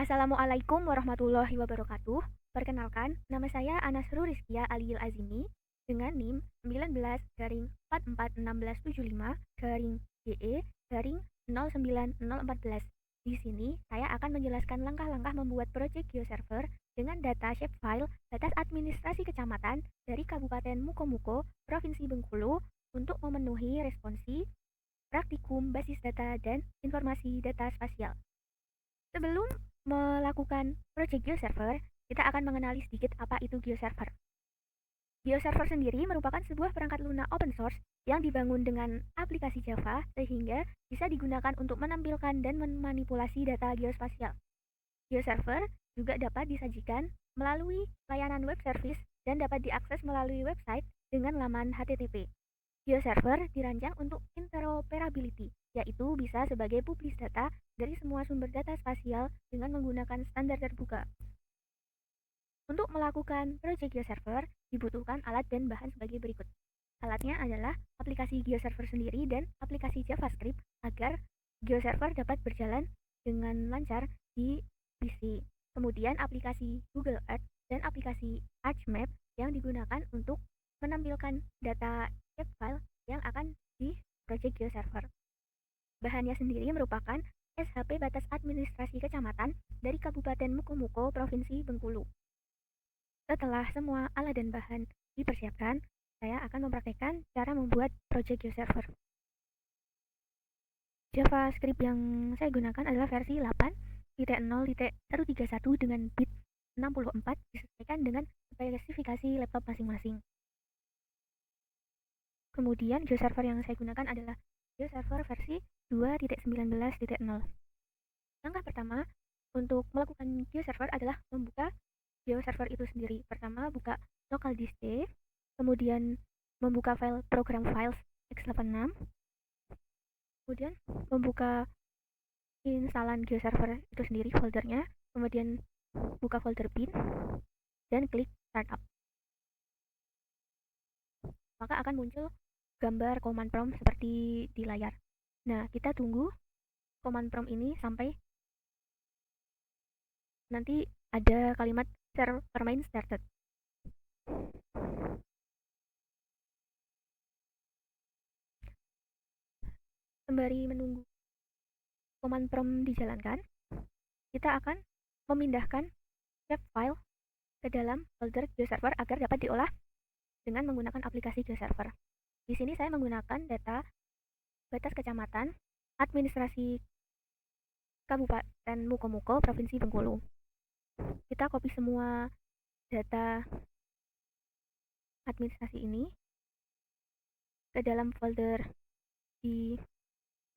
Assalamualaikum warahmatullahi wabarakatuh. Perkenalkan, nama saya Anasru Rizkia Aliil Azimi dengan NIM 19-441675 GE 09014. Di sini saya akan menjelaskan langkah-langkah membuat proyek GeoServer dengan data shapefile batas administrasi kecamatan dari Kabupaten Mukomuko, Provinsi Bengkulu untuk memenuhi responsi, praktikum, basis data, dan informasi data spasial. Sebelum melakukan project GeoServer, kita akan mengenali sedikit apa itu GeoServer. GeoServer sendiri merupakan sebuah perangkat lunak open source yang dibangun dengan aplikasi Java sehingga bisa digunakan untuk menampilkan dan memanipulasi data geospasial. GeoServer juga dapat disajikan melalui layanan web service dan dapat diakses melalui website dengan laman HTTP. GeoServer dirancang untuk interoperability, yaitu bisa sebagai publish data dari semua sumber data spasial dengan menggunakan standar terbuka. Untuk melakukan project GeoServer, dibutuhkan alat dan bahan sebagai berikut. Alatnya adalah aplikasi GeoServer sendiri dan aplikasi JavaScript agar GeoServer dapat berjalan dengan lancar di PC. Kemudian aplikasi Google Earth dan aplikasi ArchMap yang digunakan untuk menampilkan data shapefile yang akan di project GeoServer. Bahannya sendiri merupakan SHP batas administrasi kecamatan dari Kabupaten Mukomuko, Provinsi Bengkulu. Setelah semua alat dan bahan dipersiapkan, saya akan mempraktekkan cara membuat project GeoServer. JavaScript yang saya gunakan adalah versi 8.0.131 dengan bit 64 disesuaikan dengan spesifikasi laptop masing-masing. Kemudian GeoServer yang saya gunakan adalah GeoServer versi 2.19.0. Langkah pertama untuk melakukan GeoServer adalah membuka GeoServer itu sendiri. Pertama, buka local disk D, kemudian membuka file program files x86, kemudian membuka instalan GeoServer itu sendiri foldernya, kemudian buka folder bin dan klik startup. Maka akan muncul gambar command prompt seperti di layar. Nah, kita tunggu command prompt ini sampai nanti ada kalimat server main started. Sembari menunggu command prompt dijalankan, kita akan memindahkan shapefile ke dalam folder GeoServer agar dapat diolah dengan menggunakan aplikasi GeoServer. Di sini saya menggunakan data batas kecamatan administrasi Kabupaten Mukomuko, Provinsi Bengkulu. Kita copy semua data administrasi ini ke dalam folder di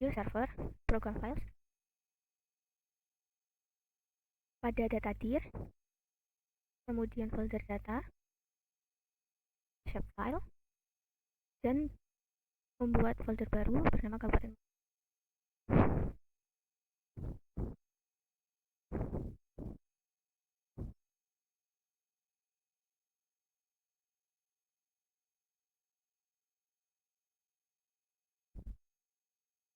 GeoServer program files pada data dir, kemudian folder data, shapefile, dan membuat folder baru bernama Kabupaten.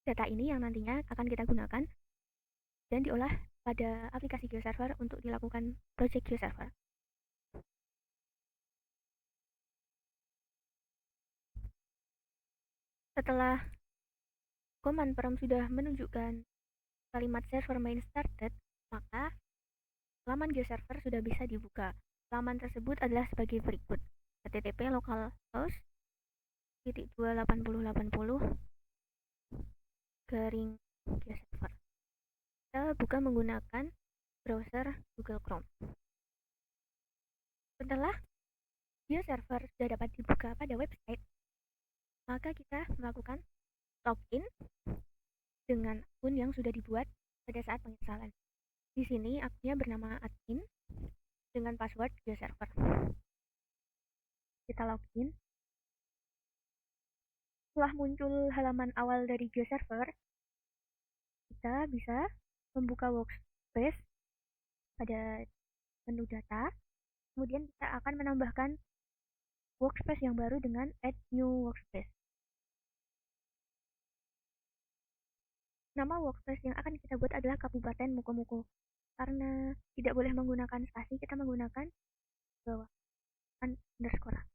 Data ini yang nantinya akan kita gunakan dan diolah pada aplikasi GeoServer untuk dilakukan project GeoServer. Setelah command prompt sudah menunjukkan kalimat server main started, maka laman GeoServer sudah bisa dibuka. Laman tersebut adalah sebagai berikut: http localhost 28080 garing GeoServer. Kita buka menggunakan browser Google Chrome. Setelah GeoServer sudah dapat dibuka pada website, maka kita melakukan login dengan akun yang sudah dibuat pada saat penginstalan. Di sini akunnya bernama admin dengan password GeoServer. Kita login. Setelah muncul halaman awal dari GeoServer, kita bisa membuka workspace pada menu data. Kemudian kita akan menambahkan workspace yang baru dengan add new workspace. Nama workspace yang akan kita buat adalah Kabupaten Mukomuko. Karena tidak boleh menggunakan spasi, kita menggunakan bawah underscore.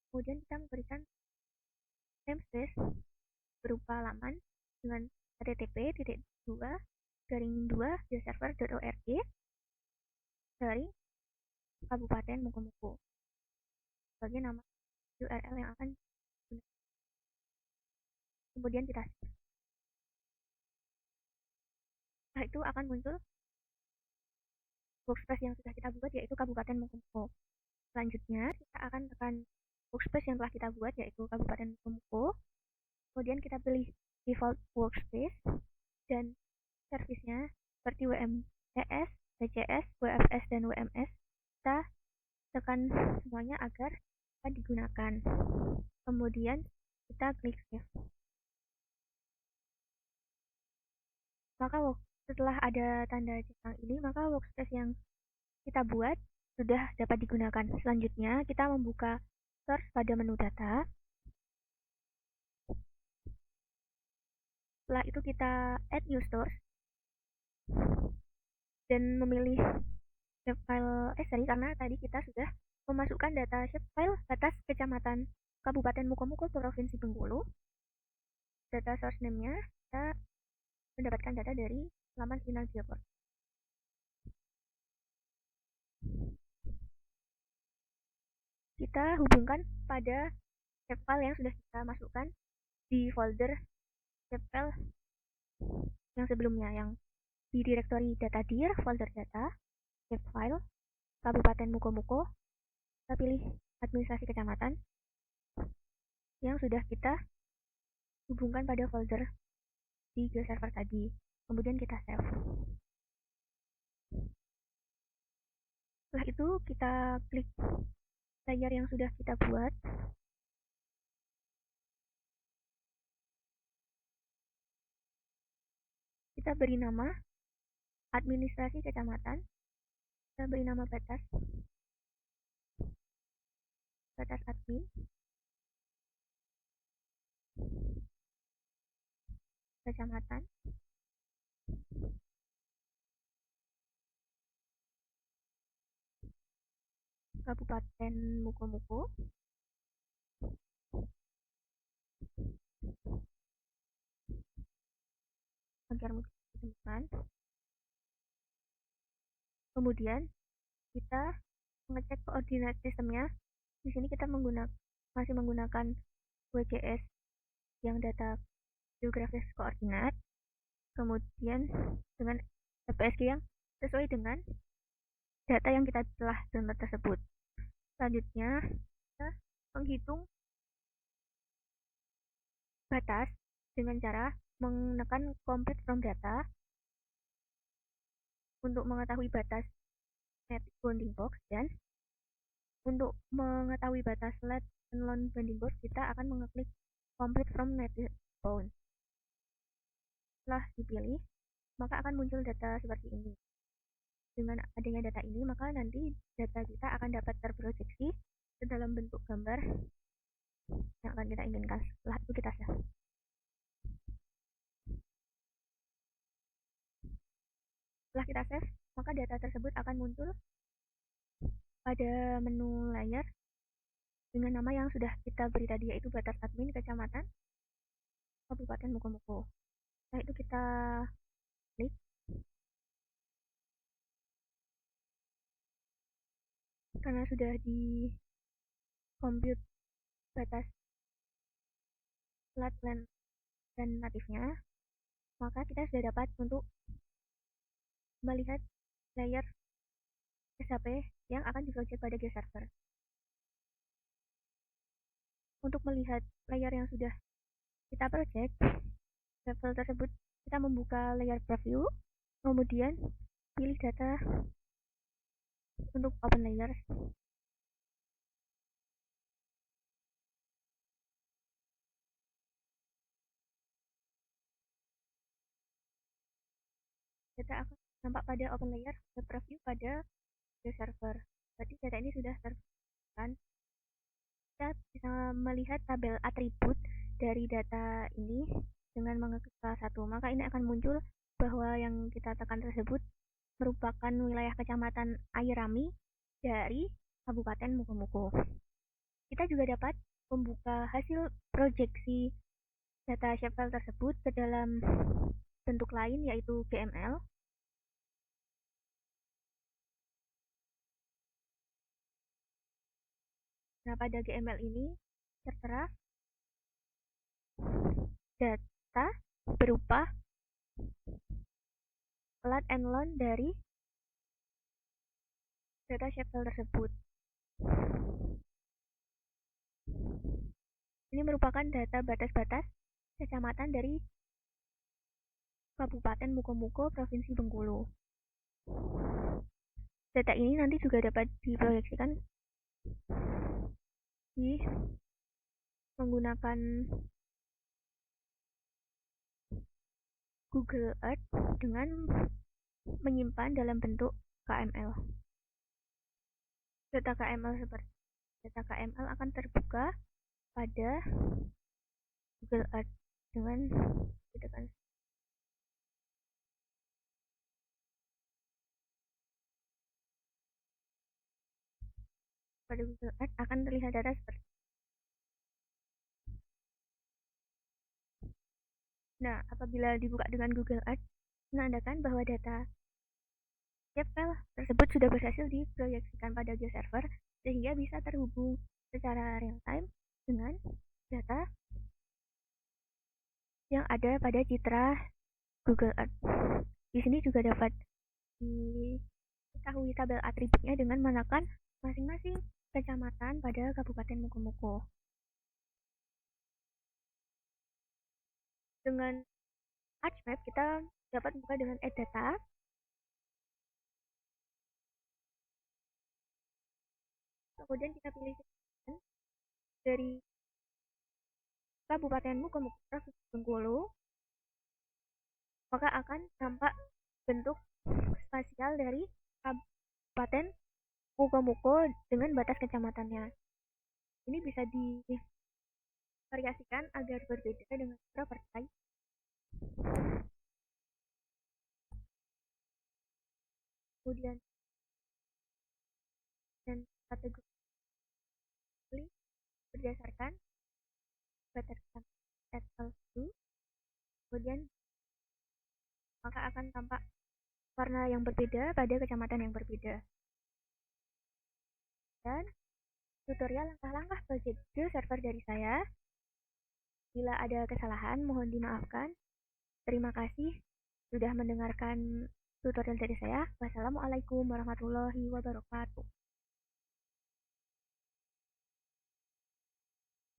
Kemudian kita memberikan namespace berupa laman dengan http://2-2 dari Kabupaten Mukomuko sebagai nama URL yang akan digunakan. Kemudian kita save. Setelah itu akan muncul workspace yang sudah kita buat, yaitu Kabupaten Mukomuko. Selanjutnya kita akan tekan workspace yang telah kita buat, yaitu Kabupaten Mukomuko. Kemudian kita pilih default workspace dan servisnya seperti WMES, WCS, WFS, dan WMS. Kita tekan semuanya agar dapat digunakan. Kemudian kita klik save. Maka setelah ada tanda centang ini, maka workspace yang kita buat sudah dapat digunakan. Selanjutnya kita membuka source pada menu data. Setelah itu kita add new source dan memilih shapefile karena tadi kita sudah memasukkan data shapefile batas kecamatan Kabupaten Mukomuko Provinsi Bengkulu. Data source name-nya kita mendapatkan data dari laman Inal Geoport. Kita hubungkan pada shapefile yang sudah kita masukkan di folder shapefile yang sebelumnya, yang di direktori data dir, folder data, shapefile, Kabupaten Mukomuko. Kita pilih administrasi kecamatan yang sudah kita hubungkan pada folder di GeoServer tadi. Kemudian kita save. Setelah itu kita klik layer yang sudah kita buat. Kita beri nama administrasi kecamatan. Kita beri nama batas admin, kecamatan, Kabupaten Mukomuko, agar mudah ditemukan. Kemudian kita mengecek koordinat sistemnya. Di sini kita masih menggunakan WCS yang data geografis koordinat. Kemudian dengan FPSG yang sesuai dengan data yang kita telah download tersebut. Selanjutnya kita menghitung batas dengan cara menekan complete from data untuk mengetahui batas net bounding box, dan untuk mengetahui batas let and lone bounding box kita akan mengeklik complete from net bound. Setelah dipilih, maka akan muncul data seperti ini. Dengan adanya data ini, maka nanti data kita akan dapat terproyeksi ke dalam bentuk gambar yang akan kita inginkan. Setelah itu kita save. Setelah kita save, maka data tersebut akan muncul pada menu layer dengan nama yang sudah kita beri tadi, yaitu batas admin kecamatan Kabupaten Mukomuko. Setelah itu kita klik. Karena sudah di compute batas flat land dan natifnya, maka kita sudah dapat untuk melihat layer SHP yang akan diproject pada GeoServer. Untuk melihat layer yang sudah kita project level tersebut, kita membuka layer preview, kemudian pilih data untuk open layer. Data akan nampak pada open layer web preview pada GeoServer. Berarti data ini sudah terbuka. Kita bisa melihat tabel atribut dari data ini dengan mengeklik salah satu. Maka ini akan muncul bahwa yang kita tekan tersebut merupakan wilayah kecamatan Airami dari Kabupaten Mukomuko. Kita juga dapat membuka hasil proyeksi data shapefile tersebut ke dalam bentuk lain yaitu GML. Nah, pada GML ini tertera data berupa lat and lon dari data shapefile tersebut. Ini merupakan data batas-batas kecamatan dari Kabupaten Mukomuko, Provinsi Bengkulu. Data ini nanti juga dapat diproyeksikan di menggunakan Google Earth dengan menyimpan dalam bentuk KML. Data KML akan terbuka pada Google Earth dengan pada Google Earth akan terlihat data seperti. Nah, apabila dibuka dengan Google Earth, menandakan bahwa data shapefile tersebut sudah berhasil diproyeksikan pada GeoServer sehingga bisa terhubung secara real time dengan data yang ada pada citra Google Earth. Di sini juga dapat diketahui tabel atributnya dengan menekan masing-masing kecamatan pada Kabupaten Mukomuko. Dengan ArchMap kita dapat buka dengan Add Data. Kemudian kita pilih dari Kabupaten Mukomuko, Provinsi Bengkulu, maka akan nampak bentuk spasial dari Kabupaten Mukomuko dengan batas kecamatannya. Ini bisa divariasikan agar berbeda dengan properti. Kemudian dan kategori berdasarkan batas level 2. Kemudian maka akan tampak warna yang berbeda pada kecamatan yang berbeda. Dan tutorial langkah-langkah proyek GeoServer dari saya. Bila ada kesalahan, mohon dimaafkan. Terima kasih sudah mendengarkan tutorial dari saya. Wassalamualaikum warahmatullahi wabarakatuh.